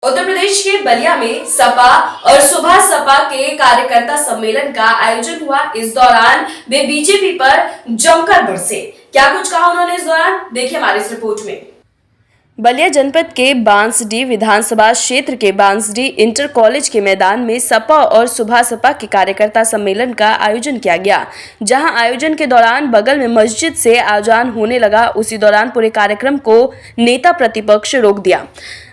उत्तर प्रदेश के बलिया में सपा और सुभा सपा के कार्यकर्ता सम्मेलन का आयोजन हुआ। इस दौरान वे बीजेपी पर जमकर बरसे। क्या कुछ कहा उन्होंने इस दौरान, देखिए हमारी इस रिपोर्ट में। बलिया जनपद के बांसडीह विधानसभा क्षेत्र के बांसडीह इंटर कॉलेज के मैदान में सपा और सुभा सपा के कार्यकर्ता सम्मेलन का आयोजन किया गया, जहां आयोजन के दौरान बगल में मस्जिद से आजान होने लगा। उसी दौरान पूरे कार्यक्रम को नेता प्रतिपक्ष रोक दिया।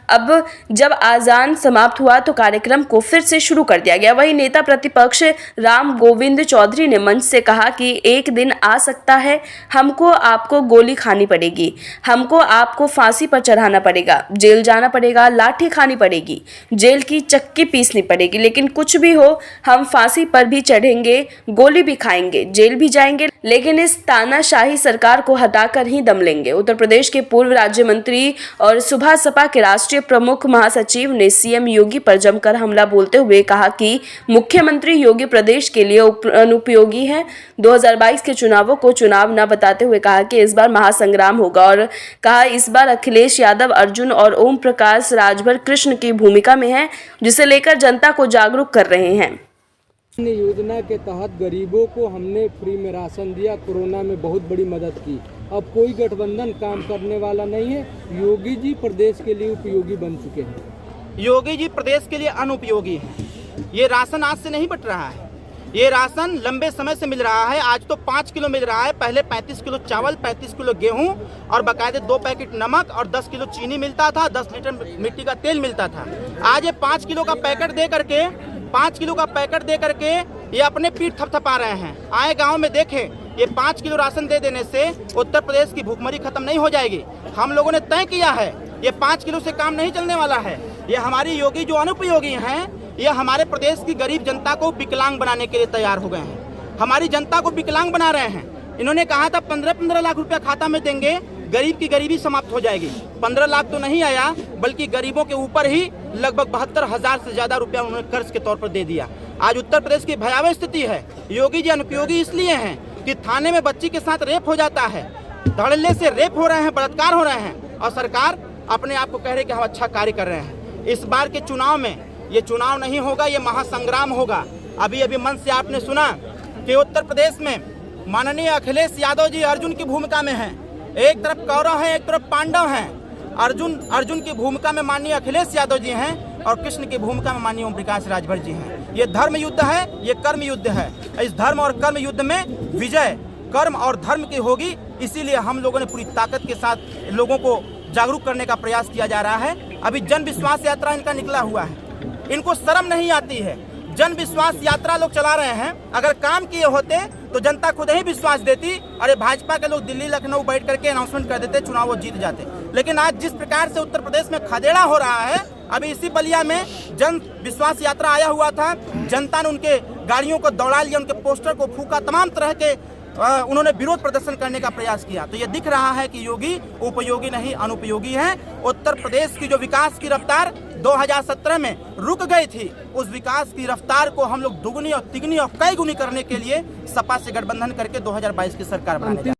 अब जब आजान समाप्त हुआ तो कार्यक्रम को फिर से शुरू कर दिया गया। वहीं नेता प्रतिपक्ष राम गोविंद चौधरी ने मंच से कहा कि एक दिन आ सकता है हमको आपको गोली खानी पड़ेगी, हमको आपको फांसी पर चढ़ाना पड़ेगा, जेल जाना पड़ेगा, लाठी खानी पड़ेगी, जेल की चक्की पीसनी पड़ेगी, लेकिन कुछ भी हो हम फांसी पर भी चढ़ेंगे, गोली भी खाएंगे, जेल भी जाएंगे, लेकिन इस तानाशाही सरकार को हटाकर ही दम लेंगे। उत्तर प्रदेश के पूर्व राज्य मंत्री और सुभा सपा के राष्ट्रीय प्रमुख महासचिव ने सीएम योगी पर जमकर हमला बोलते हुए कहा कि मुख्यमंत्री योगी प्रदेश के लिए अनुपयोगी है। 2022 के चुनावों को चुनाव न बताते हुए कहा कि इस बार महासंग्राम होगा और कहा इस बार अखिलेश यादव, अर्जुन और ओम प्रकाश राजभर कृष्ण की भूमिका में है, जिसे लेकर जनता को जागरूक कर रहे हैं। योजना के तहत गरीबों को हमने फ्री में राशन दिया, कोरोना में बहुत बड़ी मदद की। अब कोई गठबंधन काम करने वाला नहीं है। योगी जी प्रदेश के लिए उपयोगी बन चुके हैं। योगी जी प्रदेश के लिए अनुपयोगी है। ये राशन आज से नहीं बट रहा है, ये राशन लंबे समय से मिल रहा है। आज तो 5 किलो मिल रहा है, पहले 35 किलो चावल, 35 किलो गेहूं और बाकायदे 2 पैकेट नमक और 10 किलो चीनी मिलता था, 10 लीटर मिट्टी का तेल मिलता था। आज ये 5 किलो का पैकेट दे करके 5 किलो का पैकेट दे करके ये अपने पीठ थपथपा रहे हैं। आए गांव में देखें, ये 5 किलो राशन दे देने से उत्तर प्रदेश की भूखमरी खत्म नहीं हो जाएगी। हम लोगों ने तय किया है, ये 5 किलो से काम नहीं चलने वाला है। ये हमारी योगी जो अनुपयोगी हैं, ये हमारे प्रदेश की गरीब जनता को विकलांग बनाने के लिए तैयार हो गए हैं। हमारी जनता को विकलांग बना रहे हैं। इन्होंने कहा था 15-15 लाख रुपया खाता में देंगे, गरीब की गरीबी समाप्त हो जाएगी। 15 लाख तो नहीं आया, बल्कि गरीबों के ऊपर ही लगभग 72,000 से ज्यादा रुपया उन्होंने कर्ज के तौर पर दे दिया। आज उत्तर प्रदेश की भयावह स्थिति है। योगी जी अनुपयोगी इसलिए हैं कि थाने में बच्ची के साथ रेप हो जाता है, धड़ल्ले से रेप हो रहे हैं, बलात्कार हो रहे हैं, और सरकार अपने आप को कह रही है कि हम अच्छा कार्य कर रहे हैं। इस बार के चुनाव में ये चुनाव नहीं होगा, ये महासंग्राम होगा। अभी अभी मंच से आपने सुना कि उत्तर प्रदेश में माननीय अखिलेश यादव जी अर्जुन की भूमिका में हैं। एक तरफ कौरव है, एक तरफ पांडव हैं। अर्जुन की भूमिका में माननीय अखिलेश यादव जी हैं और कृष्ण की भूमिका में माननीय ओम प्रकाश राजभर जी हैं। ये धर्म युद्ध है, ये कर्म युद्ध है। इस धर्म और कर्म युद्ध में विजय कर्म और धर्म की होगी। इसीलिए हम लोगों ने पूरी ताकत के साथ लोगों को जागरूक करने का प्रयास किया जा रहा है। अभी जन विश्वास यात्रा इनका निकला हुआ है, इनको शर्म नहीं आती है। जन विश्वास यात्रा लोग चला रहे हैं। अगर काम किए होते तो जनता खुद ही विश्वास देती। अरे भाजपा के लोग दिल्ली लखनऊ बैठ करके अनाउंसमेंट कर देते, चुनाव वो जीत जाते। लेकिन आज जिस प्रकार से उत्तर प्रदेश में खदेड़ा हो रहा है, अभी इसी बलिया में जन विश्वास यात्रा आया हुआ था, जनता ने उनके गाड़ियों को दौड़ा लिया, उनके पोस्टर को फूका, तमाम तरह के उन्होंने विरोध प्रदर्शन करने का प्रयास किया। तो ये दिख रहा है कि योगी उपयोगी नहीं अनुपयोगी है। उत्तर प्रदेश की जो विकास की रफ्तार 2017 में रुक गई थी, उस विकास की रफ्तार को हम लोग दुगुनी और तिगुनी और कई गुनी करने के लिए सपा से गठबंधन करके 2022 की सरकार बनाने